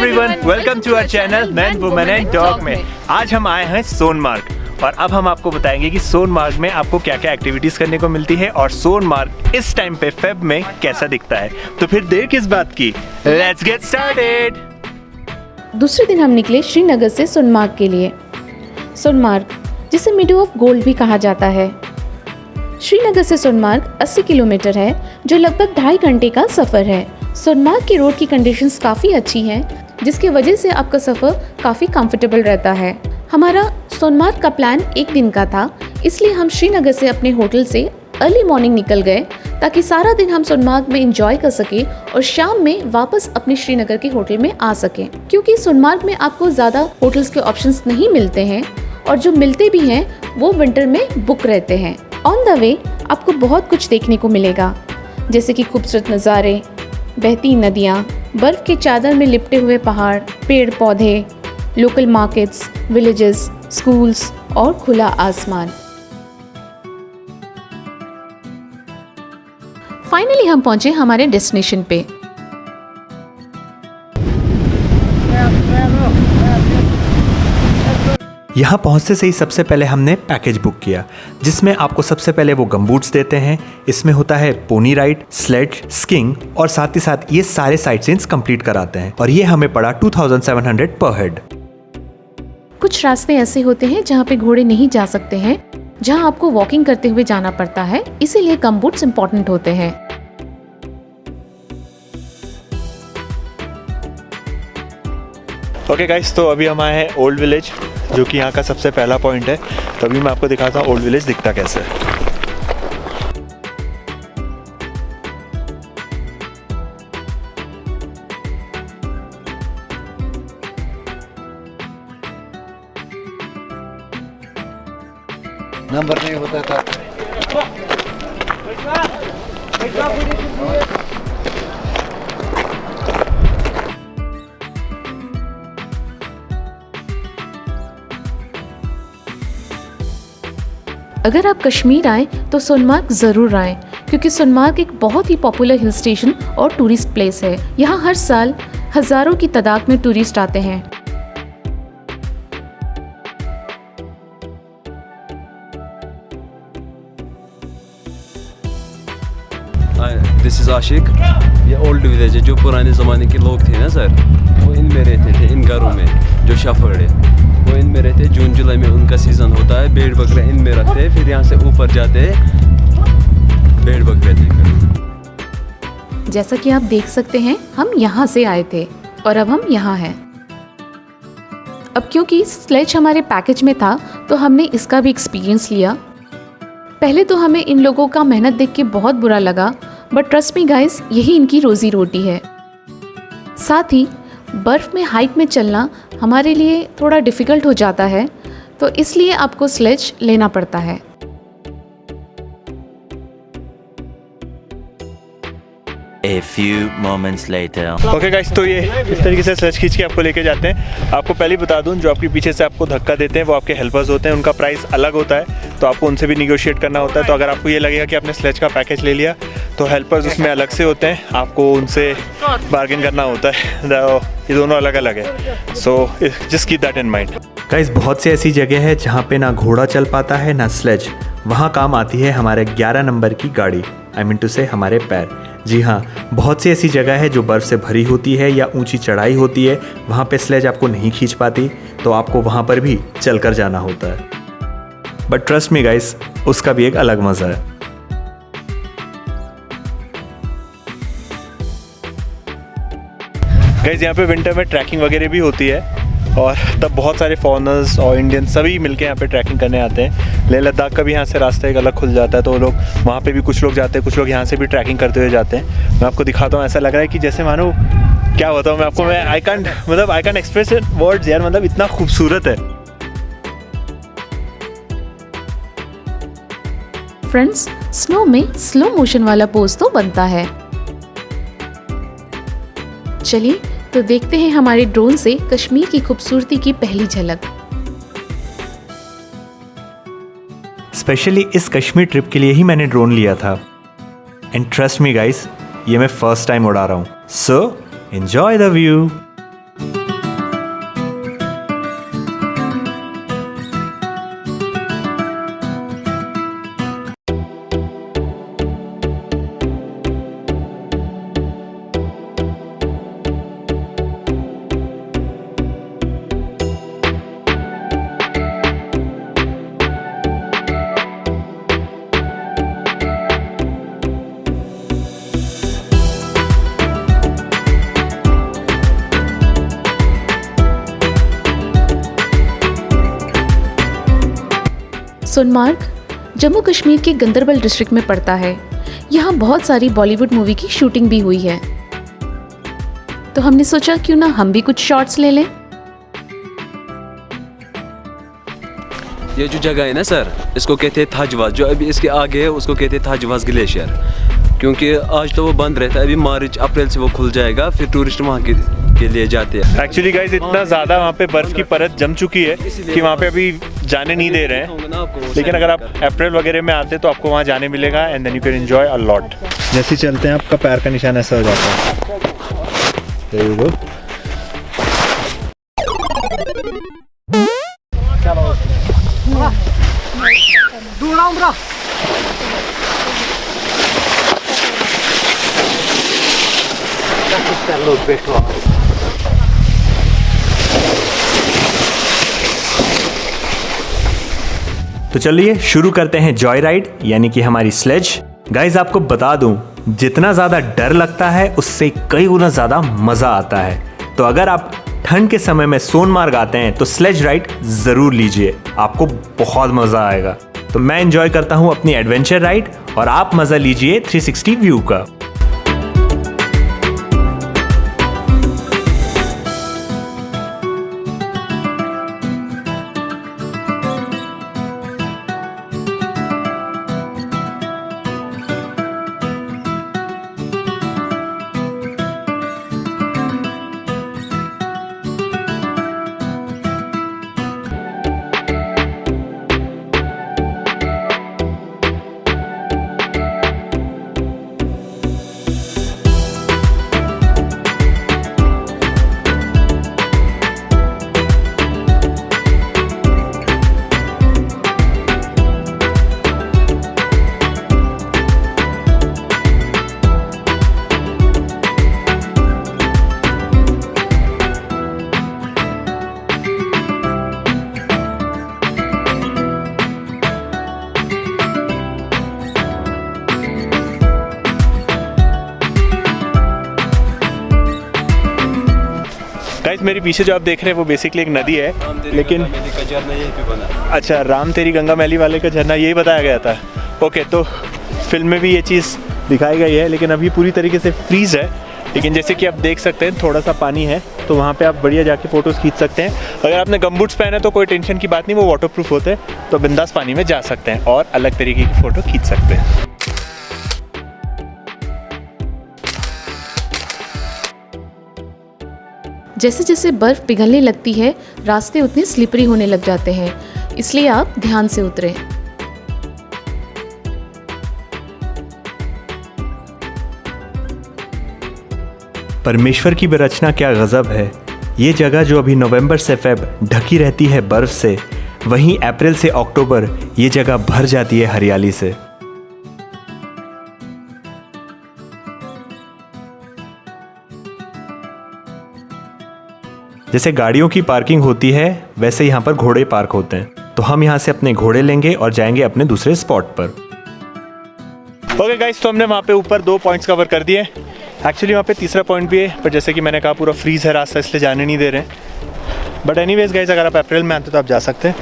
Everyone, welcome to our channel man women and dog में। आज हम आए हैं सोनमार्ग और अब हम आपको बताएंगे कि सोनमार्ग में आपको क्या क्या एक्टिविटीज करने को मिलती है और सोनमार्ग इस टाइम पे फेब में कैसा दिखता है। तो फिर देर किस बात की, लेट्स गेट स्टार्टेड। दूसरे दिन हम निकले श्रीनगर से सोनमार्ग के लिए। सोनमार्ग, जिसे मिडो ऑफ गोल्ड भी कहा जाता है। श्रीनगर से सोनमार्ग 80 किलोमीटर है, जो लगभग 2.5 घंटे का सफ़र है। सोनमार्ग की रोड की कंडीशंस काफ़ी अच्छी हैं, जिसकी वजह से आपका सफ़र काफ़ी कंफर्टेबल रहता है। हमारा सोनमार्ग का प्लान एक दिन का था, इसलिए हम श्रीनगर से अपने होटल से अर्ली मॉर्निंग निकल गए ताकि सारा दिन हम सोनमार्ग में एंजॉय कर सकें और शाम में वापस अपने श्रीनगर के होटल में आ सकें। क्योंकि सोनमार्ग में आपको ज़्यादा होटल्स के ऑप्शंस नहीं मिलते हैं और जो मिलते भी हैं वो विंटर में बुक रहते हैं। ऑन द वे आपको बहुत कुछ देखने को मिलेगा, जैसे कि खूबसूरत नज़ारे, बहती नदियाँ, बर्फ़ के चादर में लिपटे हुए पहाड़, पेड़ पौधे, लोकल मार्केट्स, विलेजेस, स्कूल्स और खुला आसमान। फाइनली हम पहुंचे हमारे डेस्टिनेशन पे। यहाँ पहुँचते से ही सबसे पहले हमने पैकेज बुक किया, जिसमें आपको सबसे पहले वो गमबूट्स देते हैं। इसमें होता है पोनी राइड, स्लेज, स्कीइंग और साथ ही साथ ये सारे साइट सीन्स कंप्लीट कराते हैं और ये हमें पड़ा 2700 पर हेड। कुछ रास्ते ऐसे होते हैं जहाँ पे घोड़े नहीं जा सकते हैं, जहाँ आपको वॉकिंग करते हुए जाना पड़ता है, इसीलिए गमबूट्स इम्पोर्टेंट होते हैं। ओके गाइस, तो अभी हम आए हैं ओल्ड विलेज, जो कि यहाँ का सबसे पहला पॉइंट है। तो अभी मैं आपको दिखाता हूँ ओल्ड विलेज दिखता कैसे है। नंबर नहीं होता था। अगर आप कश्मीर आए तो सोनमार्ग ज़रूर आएं, क्योंकि सोनमार्ग एक बहुत ही पॉपुलर हिल स्टेशन और टूरिस्ट प्लेस है। यहाँ हर साल हज़ारों की तादाद में टूरिस्ट आते हैं। दिस इज़ आशिक। ये ओल्ड विलेज है, जो पुराने ज़माने के लोग थे ना सर, वो इनमें रहते थे, इन घरों में। जो शफर्ड है वो इनमें रहते हैं। जून जुलाई में उनका सीज़न होता है, भेड़ बकरे इनमें रखते हैं, फिर यहाँ से ऊपर जाते हैं, भेड़ बकरे देखकर। जैसा कि आप देख सकते हैं, हम यहाँ से आए थे और अब हम यहाँ हैं। अब क्योंकि स्लेज हमारे पैकेज में था, तो हमने इसका भी एक्सपीरियंस लिया। पहले तो हमें इन लोगों का मेहनत देख के बहुत बुरा लगा, बट ट्रस्ट मी गाइस, यही इनकी रोजी रोटी है। साथ ही बर्फ़ में हाइक में चलना हमारे लिए थोड़ा डिफ़िकल्ट हो जाता है, तो इसलिए आपको स्लेज लेना पड़ता है। A few moments later. Okay guys, तो ये इस तरीके से स्लेज खींच के आपको लेके जाते हैं। आपको पहले बता दूं, जो आपके पीछे से आपको धक्का देते हैं वो आपके हेल्पर्स होते हैं। उनका प्राइस अलग होता है, तो आपको उनसे भी निगोशिएट करना होता है। तो अगर आपको ये लगेगा कि आपने स्लेज का पैकेज ले लिया, तो हेल्पर्स उसमें अलग से होते हैं, आपको उनसे बार्गेन करना होता है। ये दोनों अलग अलग है, so just keep that in mind. Guys, बहुत सी ऐसी जगह है जहाँ पे ना घोड़ा चल पाता है ना स्लेज। वहाँ काम आती है हमारे 11 नंबर की गाड़ी, आई मीन टू से हमारे पैर। जी हाँ, बहुत सी ऐसी जगह है जो बर्फ़ से भरी होती है या ऊंची चढ़ाई होती है, वहाँ पे स्लेज आपको नहीं खींच पाती, तो आपको वहाँ पर भी चलकर जाना होता है। बट ट्रस्ट मी गाइस, उसका भी एक अलग मज़ा है। गाइस, यहाँ पे विंटर में ट्रैकिंग वगैरह भी होती है और तब बहुत सारे फॉरेनर्स और इंडियन सभी मिलके यहाँ पे ट्रैकिंग करने आते हैं। लेह लद्दाख का भी यहाँ से रास्ता एक अलग खुल जाता है, तो वो लोग वहाँ पे भी कुछ लोग जाते हैं, कुछ लोग यहाँ से भी ट्रैकिंग करते हुए जाते हैं। मैं आपको दिखाता हूँ, ऐसा लग रहा है कि जैसे मानो क्या बताऊँ मैं आपको, मैं I can't express in words यार, मतलब इतना खूबसूरत है। फ्रेंड्स, स्नो में स्लो मोशन वाला पोज तो बनता है। चलिए तो देखते हैं हमारे ड्रोन से कश्मीर की खूबसूरती की पहली झलक। स्पेशली इस कश्मीर ट्रिप के लिए ही मैंने ड्रोन लिया था। एंड ट्रस्ट मी गाइस, ये मैं फर्स्ट टाइम उड़ा रहा हूँ, so enjoy the view. Sonamarg Jammu Kashmir के गंदरबल डिस्ट्रिक्ट में पड़ता है। यहाँ बहुत सारी बॉलीवुड मूवी की शूटिंग भी हुई है, तो हमने सोचा क्यों ना हम भी कुछ शॉट्स ले लें। ये जो जगह है ना सर, इसको कहते हैं थाजवास। जो अभी इसके आगे है उसको कहते हैं थाजवास ग्लेशियर, क्योंकि आज तो वो बंद रहता है। अभी मार्च अप्रैल से वो खुल जाएगा, फिर टूरिस्ट वहाँ के लिए जाते हैं। एक्चुअली गाइस इतना ज़्यादा वहाँ पे बर्फ़ की परत जम चुकी है कि वहाँ पे अभी जाने नहीं दे रहे हैं, लेकिन अगर आप अप्रैल वगैरह में आते तो आपको वहाँ जाने मिलेगा and then you can enjoy a lot. जैसे चलते हैं आपका पैर का निशान ऐसा हो जाता है। There you go. तो चलिए शुरू करते हैं जॉय राइड यानी कि हमारी स्लेज। गाइज आपको बता दूं, जितना ज़्यादा डर लगता है उससे कई गुना ज़्यादा मज़ा आता है। तो अगर आप ठंड के समय में सोनमार्ग आते हैं तो स्लेज राइड ज़रूर लीजिए, आपको बहुत मज़ा आएगा। तो मैं एंजॉय करता हूँ अपनी एडवेंचर राइड और आप मज़ा लीजिए 360 व्यू का। गाइस मेरे पीछे जो आप देख रहे हैं वो बेसिकली एक नदी है, लेकिन अच्छा राम तेरी गंगा मैली वाले का झरना यही बताया गया था। ओके, तो फिल्म में भी ये चीज़ दिखाई गई है, लेकिन अभी पूरी तरीके से फ्रीज है। लेकिन जैसे कि आप देख सकते हैं थोड़ा सा पानी है, तो वहाँ पे आप बढ़िया जाके फ़ोटोज़ खींच सकते हैं। अगर आपने गमबूट्स पहने तो कोई टेंशन की बात नहीं, वो वाटरप्रूफ होते हैं, तो बिंदास पानी में जा सकते हैं और अलग तरीके की फ़ोटो खींच सकते हैं। जैसे जैसे बर्फ़ पिघलने लगती है रास्ते उतने स्लिपरी होने लग जाते हैं, इसलिए आप ध्यान से उतरें। परमेश्वर की रचना क्या गज़ब है। ये जगह जो अभी नवंबर से फ़ेब ढकी रहती है बर्फ़ से, वहीं अप्रैल से अक्टूबर ये जगह भर जाती है हरियाली से। जैसे गाड़ियों की पार्किंग होती है वैसे यहाँ पर घोड़े पार्क होते हैं, तो हम यहाँ से अपने घोड़े लेंगे और जाएंगे अपने दूसरे स्पॉट पर। ओके गाइस, तो हमने वहाँ पे ऊपर 2 पॉइंट्स कवर कर दिए। एक्चुअली वहाँ पे तीसरा पॉइंट भी है, पर जैसे कि मैंने कहा पूरा फ्रीज है रास्ता, इसलिए जाने नहीं दे रहे हैं। बट एनीवेज गाइस, अगर आप अप्रैल में आते तो आप जा सकते हैं।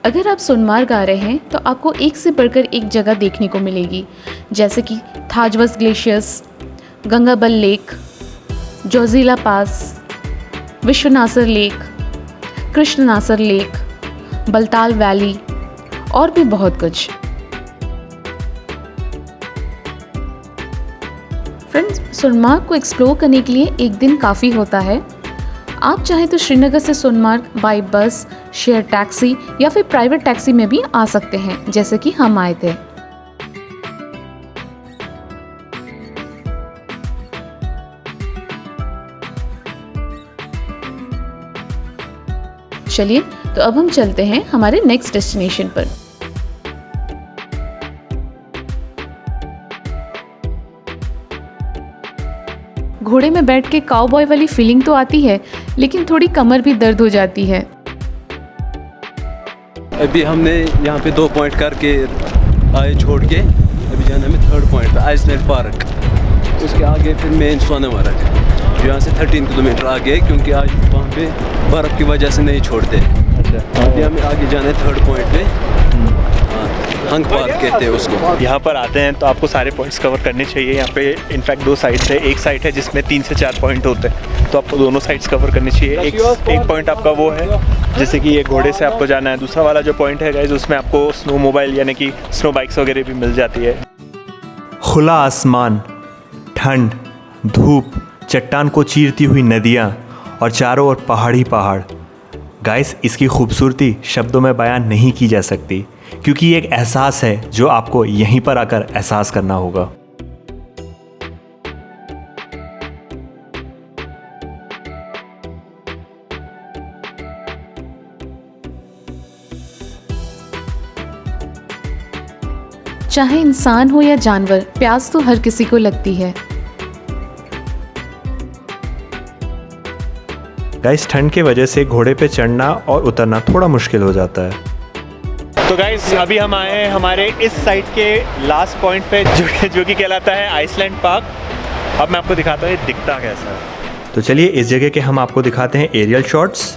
अगर आप सोनमार्ग आ रहे हैं तो आपको एक से बढ़कर एक जगह देखने को मिलेगी, जैसे कि थाजवास ग्लेशियर्स, गंगाबल लेक, जोजिला पास, विश्वनासर लेक, कृष्णनासर लेक, बलताल वैली और भी बहुत कुछ। फ्रेंड्स, सोनमार्ग को एक्सप्लोर करने के लिए एक दिन काफ़ी होता है। आप चाहें तो श्रीनगर से सोनमार्ग बाय बस, शेयर टैक्सी या फिर प्राइवेट टैक्सी में भी आ सकते हैं, जैसे कि हम आए थे। चलिए, तो अब हम चलते हैं हमारे नेक्स्ट डेस्टिनेशन पर। घोड़े में बैठ के काउबॉय वाली फीलिंग तो आती है, लेकिन थोड़ी कमर भी दर्द हो जाती है। अभी हमने यहाँ पे 2 पॉइंट करके आए छोड़ के, अभी जाना हमें 3rd पॉइंट पे आइसलैंड पार्क। उसके आगे फिर मेन सोनमार्ग है, जो यहाँ से 13 किलोमीटर आगे है, क्योंकि आज वहाँ पे बर्फ़ की वजह से नहीं छोड़ते। अच्छा। अभी हमें आगे जाना है 3rd पॉइंट पे, हंग पार्क कहते हैं उसको। यहाँ पर आते हैं तो आपको सारे पॉइंट्स कवर करने चाहिए। यहाँ पे इनफैक्ट 2 साइड्स है, एक साइड है जिसमें 3 से 4 पॉइंट होते हैं, तो आपको दोनों साइड्स कवर करनी चाहिए। एक पॉइंट आपका वो है जैसे कि ये घोड़े से आपको जाना है। दूसरा वाला जो पॉइंट है गाइस, उसमें आपको स्नो मोबाइल यानी कि स्नो बाइक्स वगैरह भी मिल जाती है। खुला आसमान, ठंड, धूप, चट्टान को चीरती हुई नदियाँ और चारों ओर पहाड़ी पहाड़। गाइस, इसकी खूबसूरती शब्दों में बयान नहीं की जा सकती, क्योंकि ये एक एहसास है जो आपको यहीं पर आकर एहसास करना होगा। चाहे इंसान हो या जानवर, प्यास तो हर किसी को लगती है। गाइस, ठंड के वजह से घोड़े पे चढ़ना और उतरना थोड़ा मुश्किल हो जाता है। तो गाइस, अभी हम आए हैं हमारे इस साइड के लास्ट पॉइंट पे जो कि कहलाता है आइसलैंड पार्क। अब मैं आपको दिखाता हूँ ये दिखता कैसा है। तो चलिए इस जगह के हम आपको दिखाते हैं एरियल शॉट्स।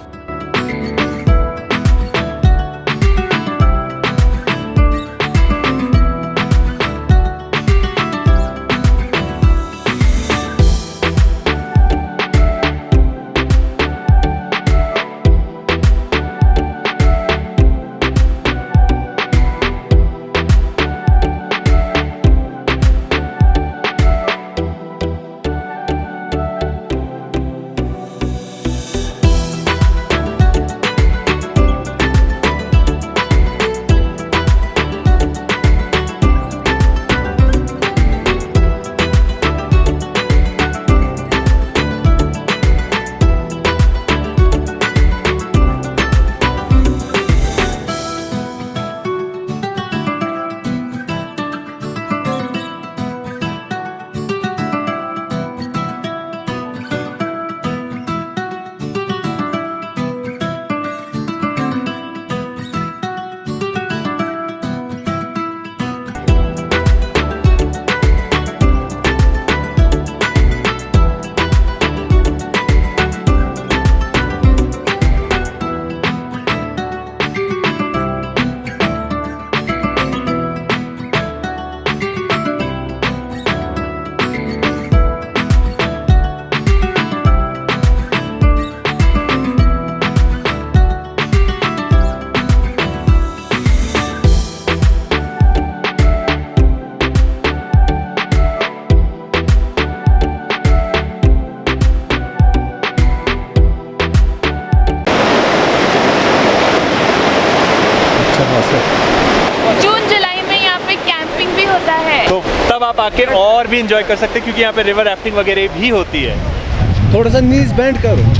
जून जुलाई में यहाँ पे कैंपिंग भी होता है, तो तब आप आके और भी इंजॉय कर सकते हैं, क्योंकि यहाँ पे रिवर राफ्टिंग वगैरह भी होती है। थोड़ा सा नीज बैंड करो।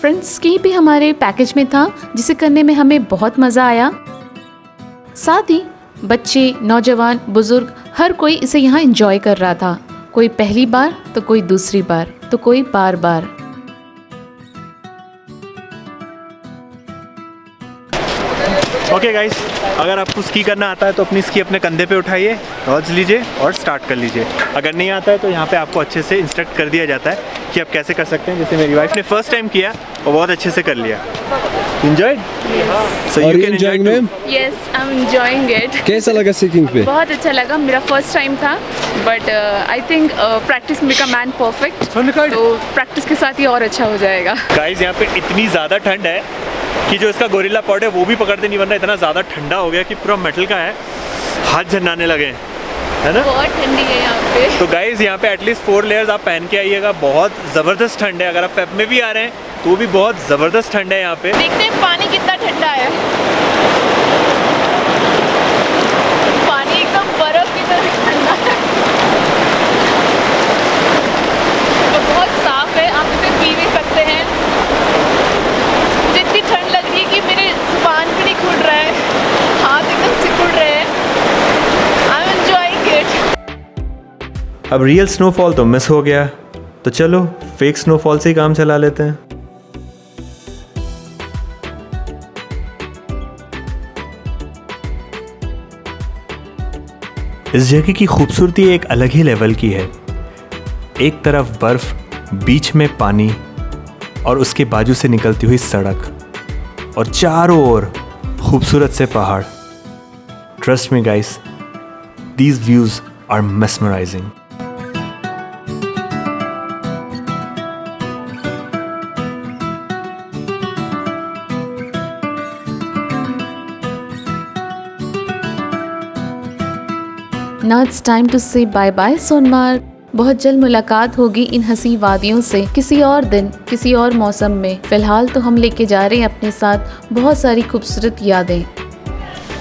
फ्रेंड्स, स्की भी हमारे पैकेज में था, जिसे करने में हमें बहुत मज़ा आया। साथ ही बच्चे, नौजवान, बुजुर्ग, हर कोई इसे यहाँ एंजॉय कर रहा था। कोई पहली बार तो कोई दूसरी बार तो कोई बार बार। ओके गाइस, अगर आपको स्की करना आता है तो अपनी स्की अपने कंधे पे उठाइए, लॉन्च लीजिए और स्टार्ट कर लीजिए। अगर नहीं आता है तो यहाँ पे आपको अच्छे से इंस्ट्रक्ट कर दिया जाता है कि आप कैसे कर सकते हैं। जैसे मेरी वाइफ ने फर्स्ट टाइम किया और बहुत अच्छे से कर लिया। Enjoyed? So you can enjoy ma'am. Yes, I am enjoying it. कैसा लगा सीकिंग पे? बहुत अच्छा लगा। मेरा फर्स्ट टाइम था, but I think practice make a man perfect, तो प्रैक्टिस के साथ ही और अच्छा हो जाएगा। गाइस, यहाँ पे इतनी ज़्यादा ठंड है कि जो इसका गोरिल्ला पॉड है वो भी पकड़ते नहीं बन रहा। इतना ज़्यादा ठंडा हो गया कि पूरा मेटल का है, हाथ झन्नाने लगे, है ना? बहुत ठंडी है यहाँ पे। तो गाइस, यहाँ पे एटलीस्ट 4 लेयर्स आप पहन के आइएगा। बहुत ज़बरदस्त ठंड है। अगर आप फेब में भी आ रहे हैं तो भी बहुत ज़बरदस्त ठंड है यहाँ पे। देखते हैं पानी कितना ठंडा है। अब रियल स्नोफॉल तो मिस हो गया, तो चलो फेक स्नोफॉल से ही काम चला लेते हैं। इस जगह की खूबसूरती एक अलग ही लेवल की है। एक तरफ बर्फ, बीच में पानी और उसके बाजू से निकलती हुई सड़क और चारों ओर खूबसूरत से पहाड़। Trust me guys, these views are mesmerizing. Now it's time to say bye bye Sonamarg. बहुत जल्द मुलाकात होगी इन हंसी वादियों से किसी और दिन, किसी और मौसम में। फिलहाल तो हम लेके जा रहे हैं अपने साथ बहुत सारी खूबसूरत यादें।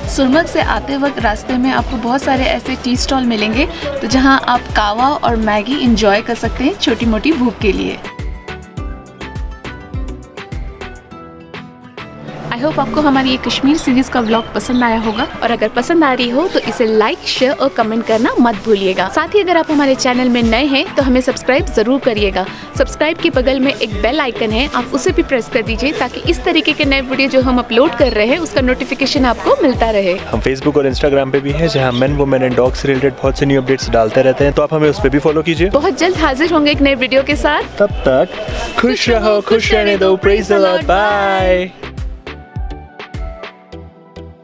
सोनमर्ग से आते वक्त रास्ते में आपको बहुत सारे ऐसे टी स्टॉल मिलेंगे तो जहां आप कावा और मैगी एंजॉय कर सकते हैं छोटी मोटी भूख के लिए। आई होप आपको हमारी ये कश्मीर सीरीज़ का व्लॉग पसंद आया होगा, और अगर पसंद आ रही हो तो इसे लाइक, शेयर और कमेंट करना मत भूलिएगा। साथ ही अगर आप हमारे चैनल में नए हैं तो हमें सब्सक्राइब ज़रूर करिएगा। सब्सक्राइब के बगल में एक बेल आइकन है, आप उसे भी प्रेस कर दीजिए ताकि इस तरीके के नए वीडियो जो हम अपलोड कर रहे हैं उसका नोटिफिकेशन आपको मिलता रहे। हम फेसबुक और इंस्टाग्राम पे भी हैं, जहाँ मेन, वुमेन एंड डॉग से रिलेटेड बहुत से न्यू अपडेट्स डालते रहते हैं, तो आप हमें उस पर भी फॉलो कीजिए। बहुत जल्द हाजिर होंगे एक नए वीडियो के साथ। तब तक खुश रहो, खुश रहने दो। Praise the lord, bye.